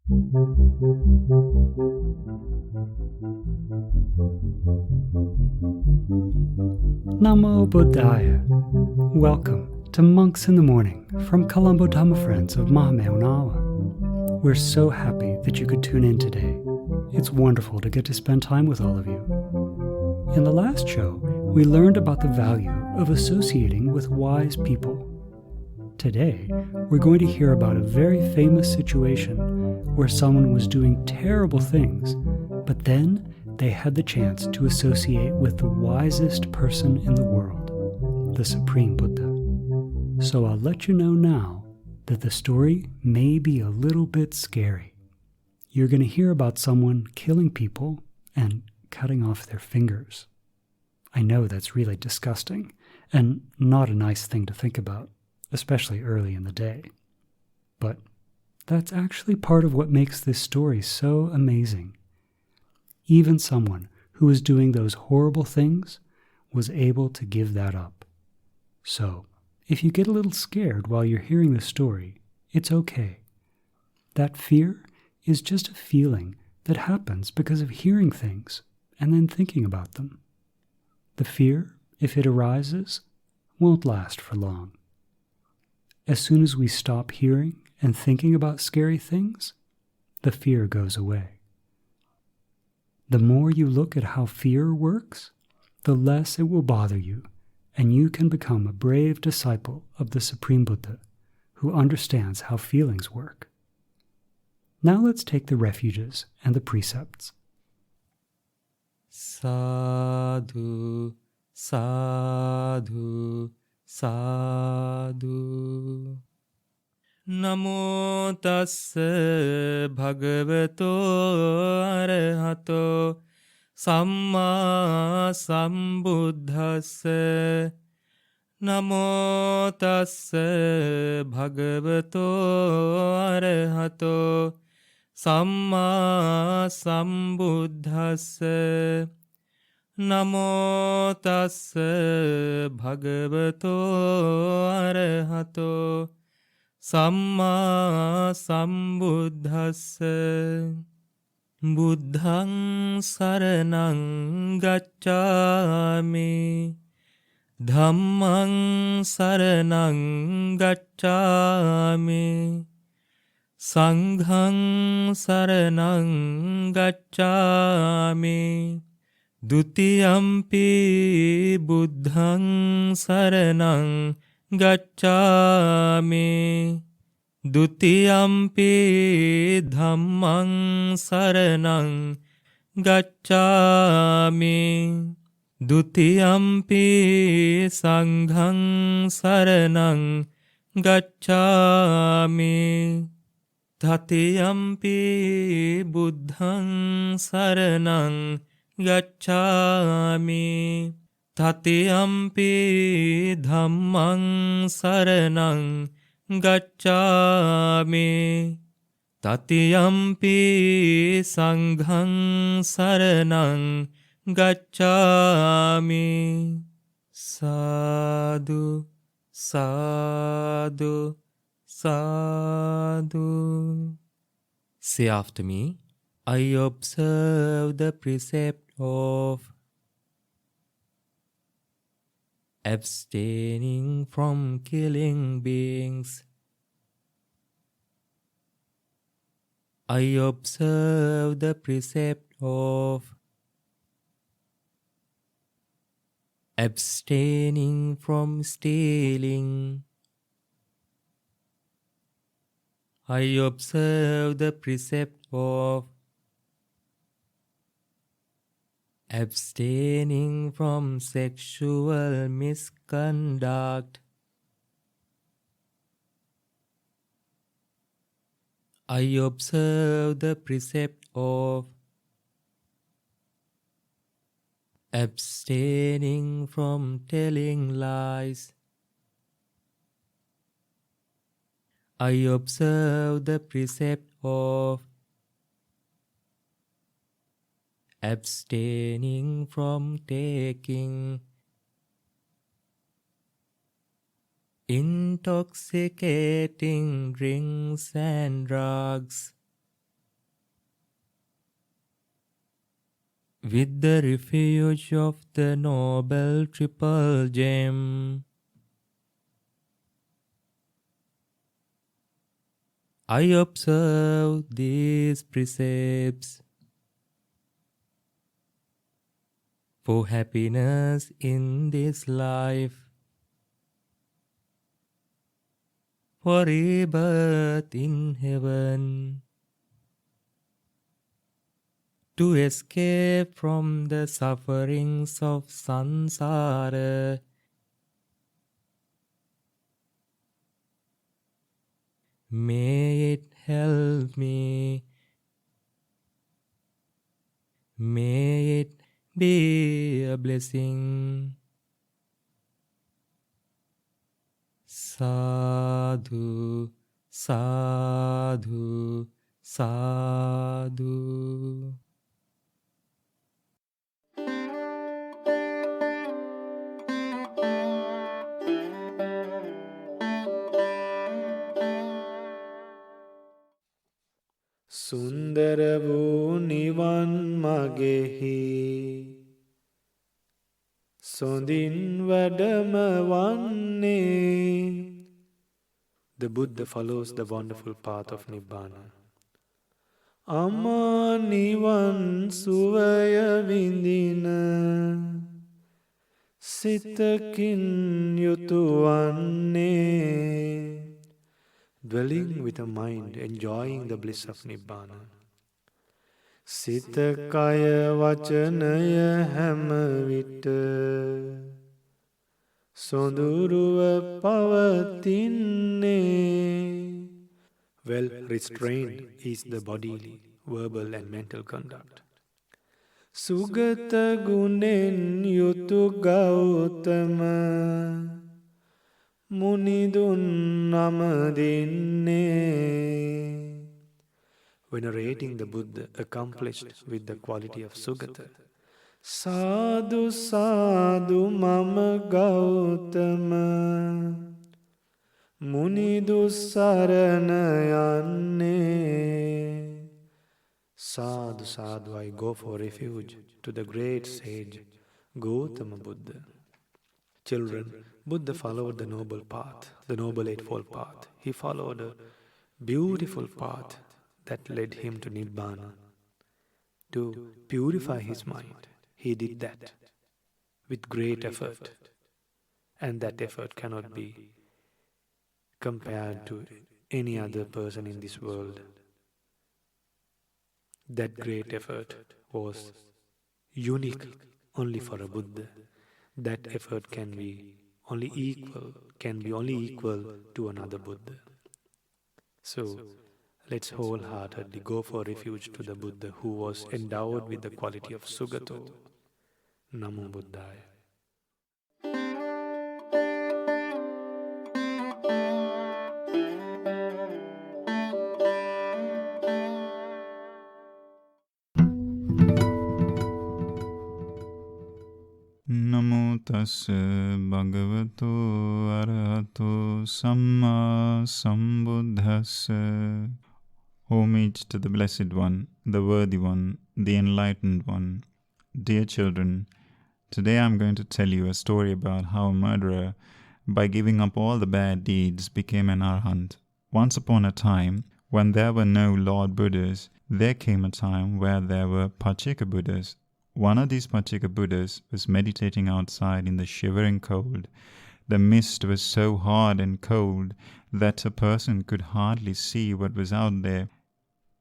Namo Buddhaya. Welcome to Monks in the Morning from Colombo Dhamma Friends of Mahamevnawa. We're so happy that you could tune in today. It's wonderful to get to spend time with all of you. In the last show, we learned about the value of associating with wise people. Today, we're going to hear about a very famous situation where someone was doing terrible things, but then they had the chance to associate with the wisest person in the world, the Supreme Buddha. So I'll let you know now that the story may be a little bit scary. You're going to hear about someone killing people and cutting off their fingers. I know that's really disgusting and not a nice thing to think about, especially early in the day. But that's actually part of what makes this story so amazing. Even someone who was doing those horrible things was able to give that up. So, if you get a little scared while you're hearing the story, it's okay. That fear is just a feeling that happens because of hearing things and then thinking about them. The fear, if it arises, won't last for long. As soon as we stop hearing and thinking about scary things, the fear goes away. The more you look at how fear works, the less it will bother you, and you can become a brave disciple of the Supreme Buddha who understands how feelings work. Now let's take the refuges and the precepts. Sadu, Sadu, Sadu. Namo tassa bhagavato arahato samma sambuddhassa. Namo tassa bhagavato arahato samma sambuddhassa. Namo tassa bhagavato arahato Samma sambuddhassa. Buddhaṃ saraṇaṃ gacchāmi. Dhammaṃ saraṇaṃ gacchāmi. Saṅghaṃ saraṇaṃ gacchāmi. Dutiyampi buddhaṃ saraṇaṃ Gacchāmi. Dutiyampi dhammaṃ saraṇaṃ gacchāmi. Dutiyampi saṅghaṃ saraṇaṃ gacchāmi. Tatiyampi buddhaṃ saraṇaṃ gacchāmi. Tatiyampi dhammaṃ saraṇaṃ gacchāmi. Tatiyampi saṅghaṃ saraṇaṃ gacchāmi. Sadu, Sadu, Sadu. Say after me, I observe the precept of abstaining from killing beings. I observe the precept of abstaining from stealing. I observe the precept of abstaining from sexual misconduct. I observe the precept of abstaining from telling lies. I observe the precept of abstaining from taking intoxicating drinks and drugs. with the refuge of the noble triple gem. I observe these precepts for happiness in this life, for rebirth in heaven, to escape from the sufferings of samsara. May it help me. May it be a blessing. Sadhu, sadhu, sadhu. සුන්දර වූ නිවන් මගෙහි සොඳින් වැඩම වන්නේ. The Buddha follows the wonderful path of Nibbana. අමා නිවන් සුවය විඳින සිතකින් යුතු වන්නේ. Dwelling with a mind, enjoying the bliss of Nibbana. Sita kaya vachanaya හැම විට සොඳුරුව පවතින්නේ. Well restrained is the bodily, verbal and mental conduct. Sugata gunen yutu Gautama Munindun namadinne. Venerating the Buddha accomplished with the quality of Sugata. Sadu Sadu Mama Gautama Munindu Sarana Yanne. Sadu Sadu, I go for refuge to the great sage Gautama Buddha. Children, Buddha followed the noble path, the noble eightfold path. He followed a beautiful path that led him to Nibbana. To purify his mind, he did that with great effort. And that effort cannot be compared to any other person in this world. That great effort was unique only for a Buddha. That effort can be only equal to another Buddha. So, let's wholeheartedly go for refuge to the Buddha who was endowed with the quality of Sugato. Namo Buddhaya. Namo tassa bhagavato arahato samma sambuddhassa. Homage to the Blessed One, the Worthy One, the Enlightened One. Dear children, today I am going to tell you a story about how a murderer, by giving up all the bad deeds, became an Arahant. Once upon a time, when there were no Lord Buddhas, there came a time where there were Pachika Buddhas. One of these Pachika Buddhas was meditating outside in the shivering cold. The mist was so hard and cold that a person could hardly see what was out there.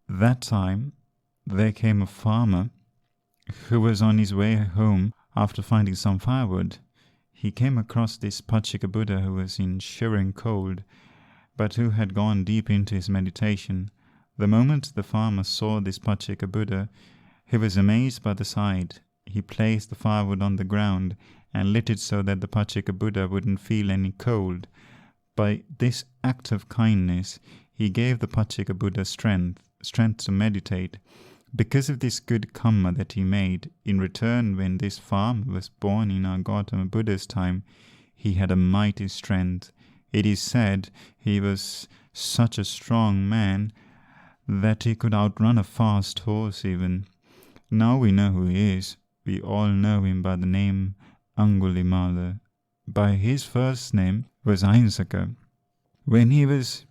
That time, there came a farmer who was on his way home after finding some firewood. He came across this Pachika Buddha who was in shivering cold, but who had gone deep into his meditation. The moment the farmer saw this Pachika Buddha, he was amazed by the sight. He placed the firewood on the ground and lit it so that the Pachika Buddha wouldn't feel any cold. By this act of kindness, he gave the Pachika Buddha strength to meditate. Because of this good karma that he made, in return, when this farmer was born in our Gautama Buddha's time, he had a mighty strength. It is said he was such a strong man that he could outrun a fast horse even. Now we know who he is. We all know him by the name Angulimala. By his first name was Ahinsaka. When he was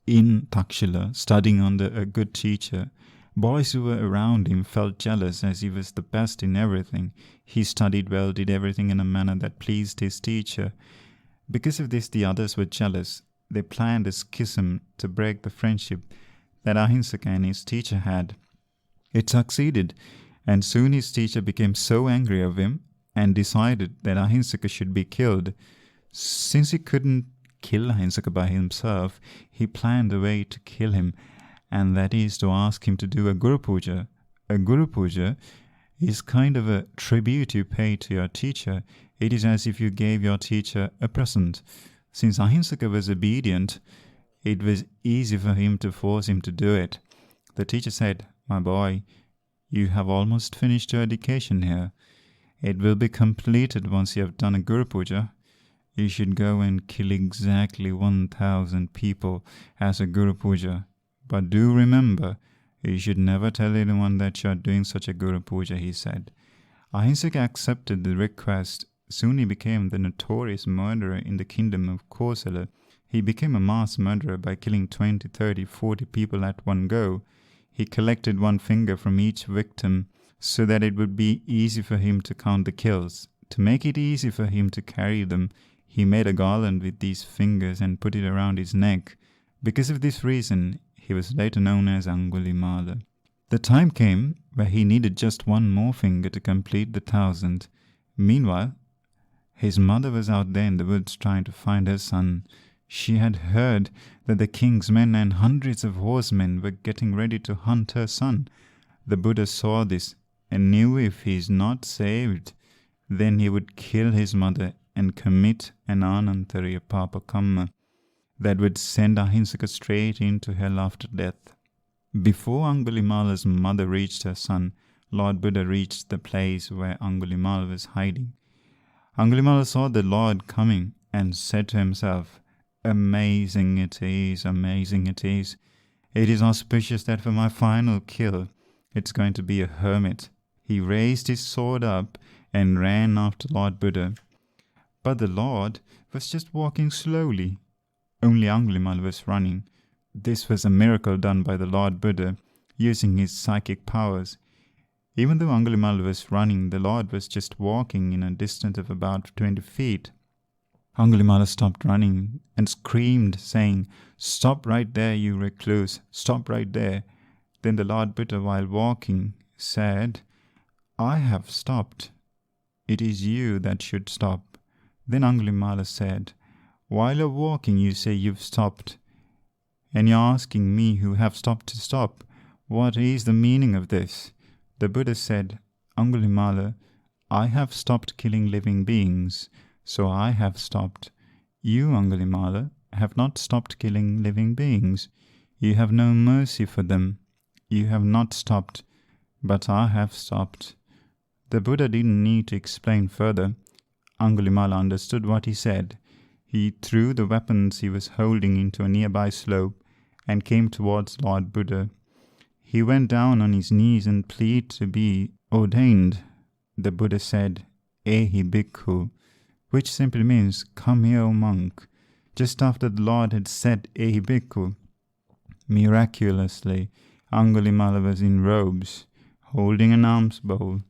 in Takshila, studying under a good teacher, boys who were around him felt jealous as he was the best in everything. He studied well, did everything in a manner that pleased his teacher. Because of this, the others were jealous. They planned a schism to break the friendship that Ahinsaka and his teacher had. It succeeded, and soon his teacher became so angry of him and decided that Ahinsaka should be killed. Since he couldn't kill Ahinsaka by himself, he planned a way to kill him, and that is to ask him to do a Guru Puja. A Guru Puja is kind of a tribute you pay to your teacher. It is as if you gave your teacher a present. Since Ahinsaka was obedient, it was easy for him to force him to do it. The teacher said, "My boy, you have almost finished your education here. It will be completed once you have done a Guru Puja. You should go and kill exactly 1,000 people as a Guru Puja. But do remember, you should never tell anyone that you are doing such a Guru Puja," he said. Ahinsaka accepted the request. Soon he became the notorious murderer in the kingdom of Kosala. He became a mass murderer by killing 20, 30, 40 people at one go. He collected one finger from each victim so that it would be easy for him to count the kills. To make it easy for him to carry them, he made a garland with these fingers and put it around his neck. Because of this reason, he was later known as Angulimala. The time came where he needed just one more finger to complete the 1,000. Meanwhile, his mother was out there in the woods trying to find her son. She had heard that the king's men and hundreds of horsemen were getting ready to hunt her son. The Buddha saw this and knew if he is not saved, then he would kill his mother and commit an anantariya papa kamma that would send Ahinsaka straight into hell after death. Before Angulimala's mother reached her son, Lord Buddha reached the place where Angulimala was hiding. Angulimala saw the Lord coming and said to himself, "Amazing it is, amazing it is. It is auspicious that for my final kill, it's going to be a hermit." He raised his sword up and ran after Lord Buddha. But the Lord was just walking slowly. Only Angulimala was running. This was a miracle done by the Lord Buddha, using his psychic powers. Even though Angulimala was running, the Lord was just walking in a distance of about 20 feet. Angulimala stopped running and screamed, saying, "Stop right there, you recluse! Stop right there!" Then the Lord Buddha, while walking, said, "I have stopped. It is you that should stop." Then Angulimala said, "While you're walking, you say you've stopped. And you're asking me who have stopped to stop. What is the meaning of this?" The Buddha said, "Angulimala, I have stopped killing living beings, so I have stopped. You, Angulimala, have not stopped killing living beings. You have no mercy for them. You have not stopped, but I have stopped." The Buddha didn't need to explain further. Angulimala understood what he said. He threw the weapons he was holding into a nearby slope and came towards Lord Buddha. He went down on his knees and pleaded to be ordained. The Buddha said, "Ehi bhikkhu," which simply means, "Come here, O monk." Just after the Lord had said "Ehi bhikkhu," miraculously, Angulimala was in robes, holding an alms bowl,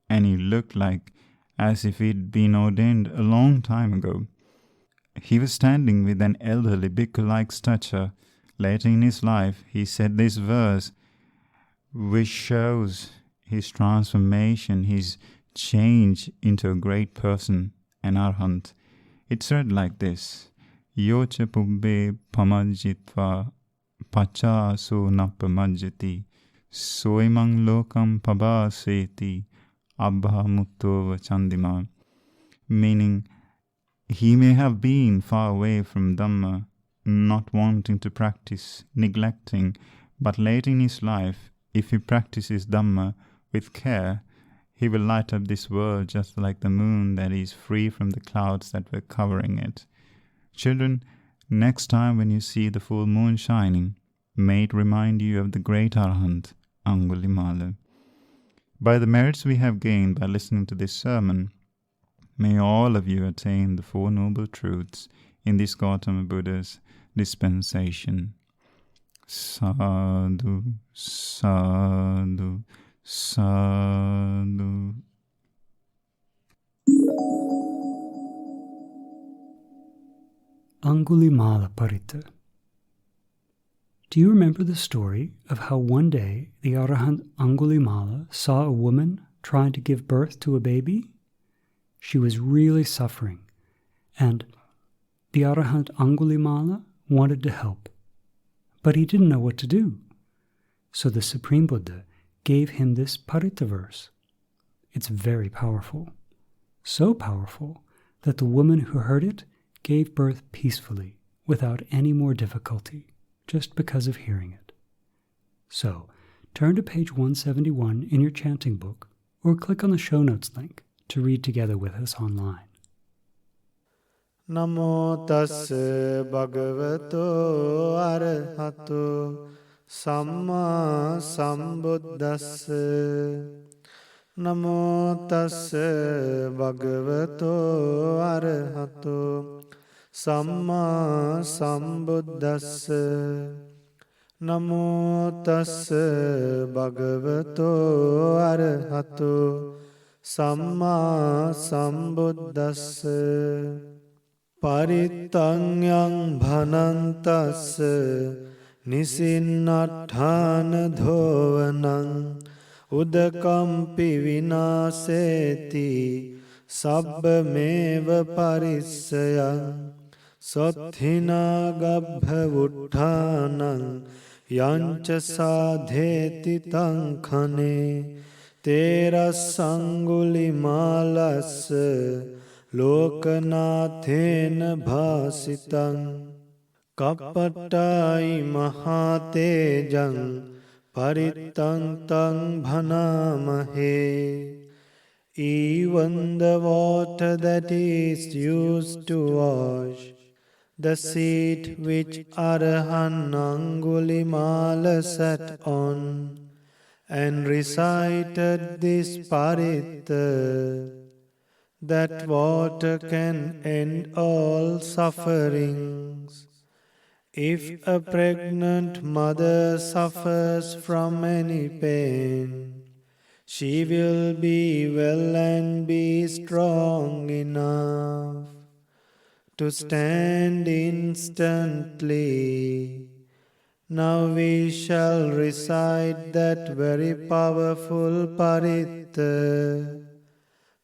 and he looked like as if he'd been ordained a long time ago. He was standing with an elderly bhikkhu-like stature. Later in his life, he said this verse, which shows his transformation, his change into a great person, an Arahant. It read like this: "Yocha pubbe pamajjitva pachasu napamajjati soimang lokam pabaseti abha muttova chandima." Meaning, he may have been far away from Dhamma, not wanting to practice, neglecting, but late in his life, if he practices Dhamma with care, he will light up this world just like the moon that is free from the clouds that were covering it. Children, next time when you see the full moon shining, may it remind you of the great Arahant, Angulimala. By the merits we have gained by listening to this sermon, may all of you attain the Four Noble Truths in this Gautama Buddha's dispensation. Sadu, Sadu, Sadu. Angulimala Paritta. Do you remember the story of how one day the Arahant Angulimala saw a woman trying to give birth to a baby? She was really suffering, and the Arahant Angulimala wanted to help, but he didn't know what to do. So the Supreme Buddha gave him this Paritta verse. It's very powerful, so powerful that the woman who heard it gave birth peacefully without any more difficulty, just because of hearing it. So, turn to page 171 in your chanting book, or click on the show notes link to read together with us online. Namo tassa bhagavato arahato samma sambuddhassa. Namo tassa bhagavato arahato samma sambuddhassa. Namo tassa bhagavato arahato samma sambuddhassa. Parittang bhanantassa nisinnatthana dhovanang udakampi vinaseti sabbameva parissayang Sothina gabhavuttanang yancha sadheti tankhane terassangulimalassa lokanathena bhasitang kappatai mahatejang parittang tang bhanamahe. Even the water that is used to wash the seat which Arahant Angulimala sat on and recited this Paritta, that water can end all sufferings. If a pregnant mother suffers from any pain, she will be well and be strong enough to stand instantly. Now we shall recite that very powerful Paritta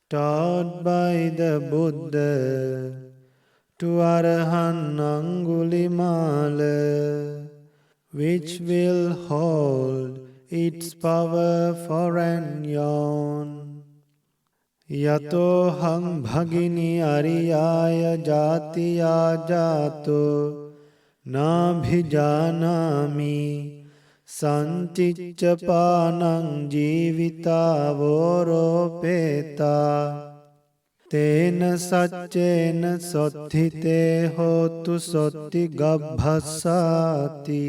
taught by the Buddha to Arahant Angulimala, which will hold its power for an aeon. Yato hang bhagini ariyaya jatiya jato nabhijanami santicca panang jivita voropeta tena saccena sothite hotu sotti gabbhasati.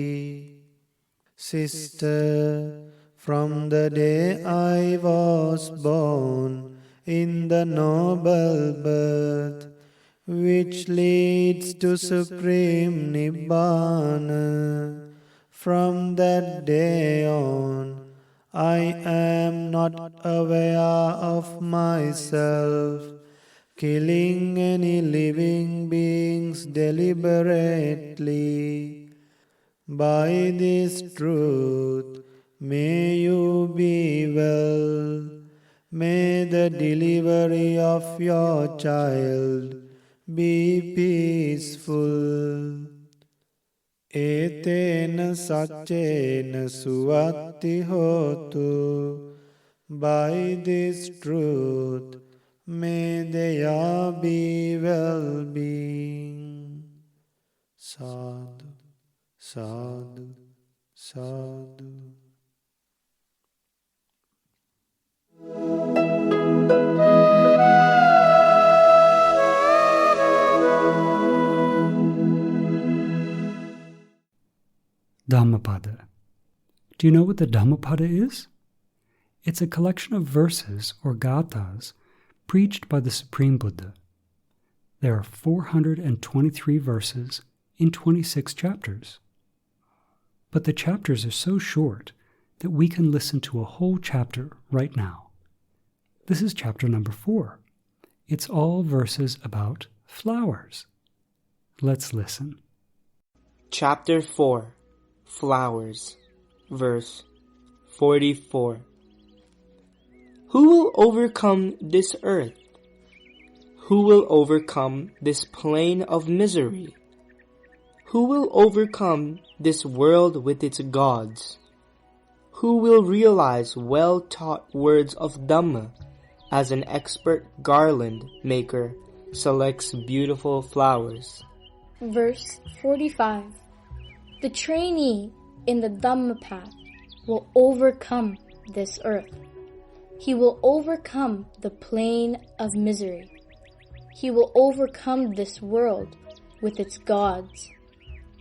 Sister, from the day I was born in the noble birth, which leads to supreme Nibbana, from that day on, I am not aware of myself killing any living beings deliberately. By this truth, may you be well. May the delivery of your child be peaceful. Etena saccena suvatti hotu. By this truth, may there be well-being. Sadu, Sadu, Sadu. Dhammapada. Do you know what the Dhammapada is? It's a collection of verses or gathas preached by the Supreme Buddha. There are 423 verses in 26 chapters. But the chapters are so short that we can listen to a whole chapter right now. This is chapter number 4. It's all verses about flowers. Let's listen. Chapter 4, Flowers, verse 44. Who will overcome this earth? Who will overcome this plain of misery? Who will overcome this world with its gods? Who will realize well-taught words of Dhamma as an expert garland maker selects beautiful flowers? Verse 45. The trainee in the Dhammapada will overcome this earth. He will overcome the plain of misery. He will overcome this world with its gods.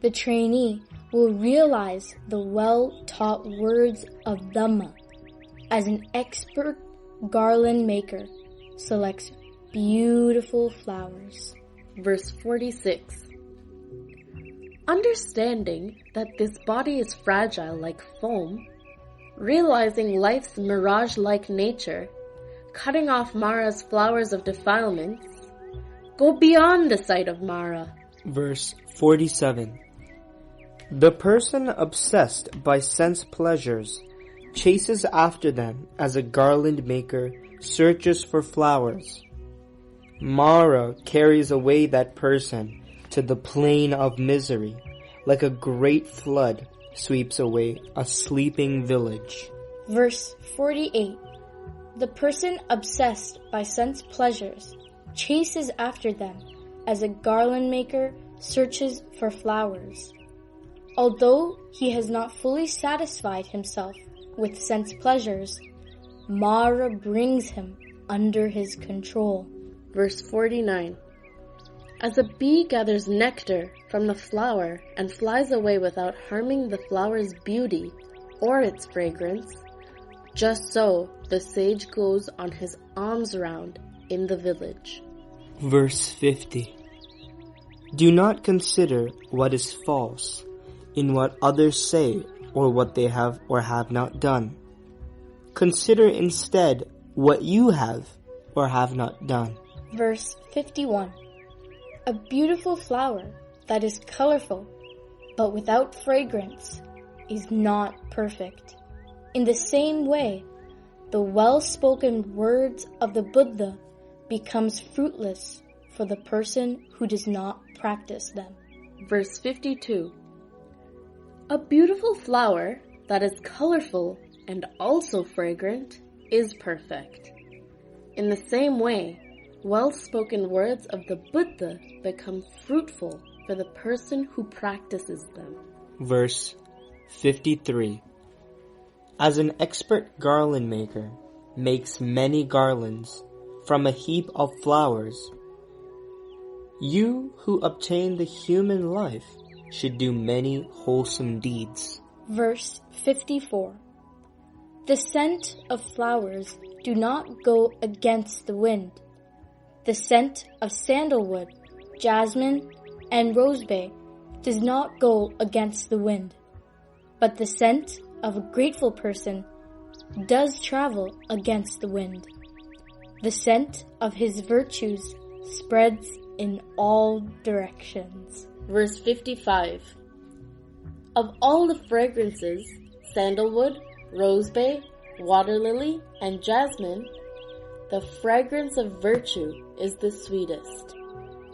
The trainee will realize the well-taught words of Dhamma as an expert garland maker selects beautiful flowers. Verse 46. Understanding that this body is fragile like foam, realizing life's mirage-like nature, cutting off Mara's flowers of defilements, go beyond the sight of Mara. Verse 47. The person obsessed by sense pleasures chases after them as a garland maker searches for flowers. Mara carries away that person to the plain of misery, like a great flood sweeps away a sleeping village. Verse 48. The person obsessed by sense pleasures chases after them as a garland maker searches for flowers. Although he has not fully satisfied himself with sense pleasures, Mara brings him under his control. Verse 49. As a bee gathers nectar from the flower and flies away without harming the flower's beauty or its fragrance, just so the sage goes on his alms round in the village. Verse 50. Do not consider what is false in what others say or what they have or have not done. Consider instead what you have or have not done. Verse 51. A beautiful flower that is colorful but without fragrance is not perfect. In the same way, the well-spoken words of the Buddha becomes fruitless for the person who does not practice them. Verse 52. A beautiful flower that is colorful and also fragrant is perfect. In the same way, well-spoken words of the Buddha become fruitful for the person who practices them. Verse 53. As an expert garland maker makes many garlands from a heap of flowers, you who obtain the human life should do many wholesome deeds. Verse 54. The scent of flowers do not go against the wind. The scent of sandalwood, jasmine, and rosebay does not go against the wind. But the scent of a grateful person does travel against the wind. The scent of his virtues spreads in all directions. Verse 55. Of all the fragrances, sandalwood, rosebay, water lily, and jasmine, the fragrance of virtue is the sweetest.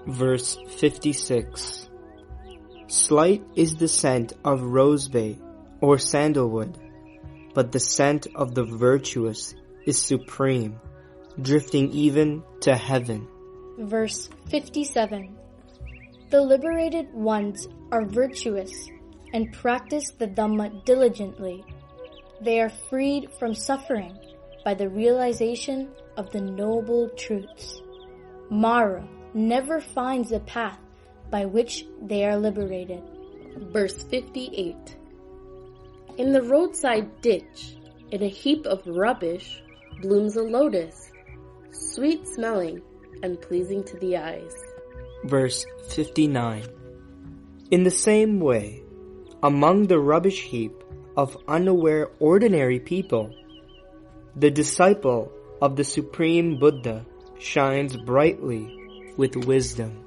Verse 56. Slight is the scent of rosebay or sandalwood, but the scent of the virtuous is supreme, drifting even to heaven. Verse 57. The liberated ones are virtuous and practice the Dhamma diligently. They are freed from suffering by the realization of the noble truths. Mara never finds the path by which they are liberated. Verse 58. In the roadside ditch, In a heap of rubbish blooms a lotus, sweet-smelling and pleasing to the eyes. Verse 59. In the same way, among the rubbish heap of unaware ordinary people, the disciple of the Supreme Buddha shines brightly with wisdom.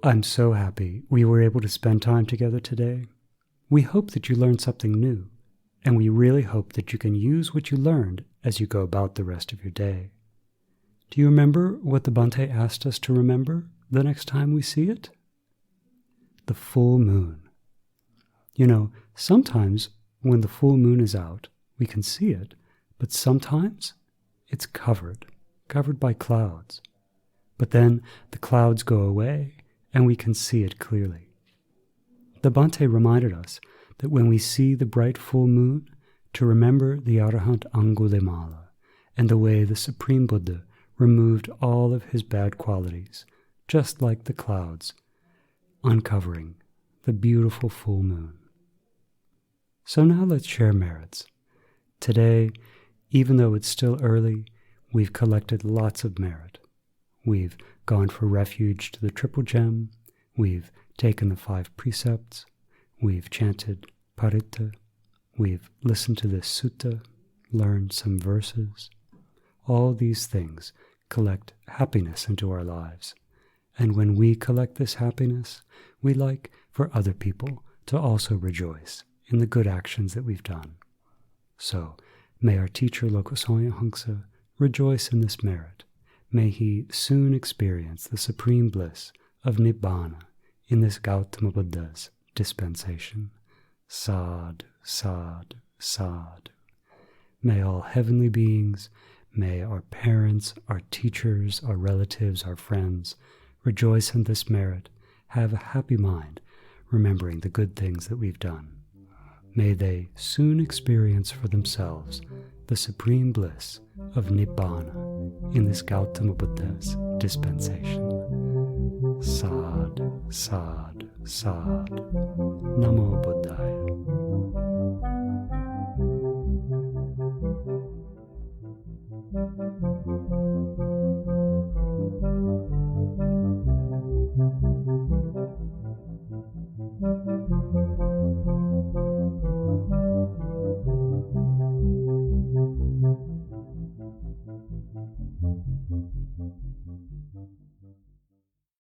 I'm so happy we were able to spend time together today. We hope that you learned something new, and we really hope that you can use what you learned as you go about the rest of your day. Do you remember what the Bhante asked us to remember the next time we see it? The full moon. You know, sometimes when the full moon is out, we can see it, but sometimes it's covered by clouds. But then the clouds go away, and we can see it clearly. The Bhante reminded us that when we see the bright full moon, to remember the Arahant Angulimala and the way the Supreme Buddha removed all of his bad qualities, just like the clouds, uncovering the beautiful full moon. So now let's share merits. Today, even though it's still early, we've collected lots of merit. We've gone for refuge to the Triple Gem, we've taken the 5 precepts, we've chanted Paritta, we've listened to this sutta, learned some verses. All these things collect happiness into our lives. And when we collect this happiness, we like for other people to also rejoice in the good actions that we've done. So, may our teacher Lokasaya Hangsa rejoice in this merit. May he soon experience the supreme bliss of Nibbana in this Gautama Buddha's dispensation. Sadu, Sadu, Sadu. May all heavenly beings, may our parents, our teachers, our relatives, our friends rejoice in this merit, have a happy mind, remembering the good things that we've done. May they soon experience for themselves the supreme bliss of Nibbana in this Gautama Buddha's dispensation. Sadu, Sadu, Sadu. Namo Buddhaya.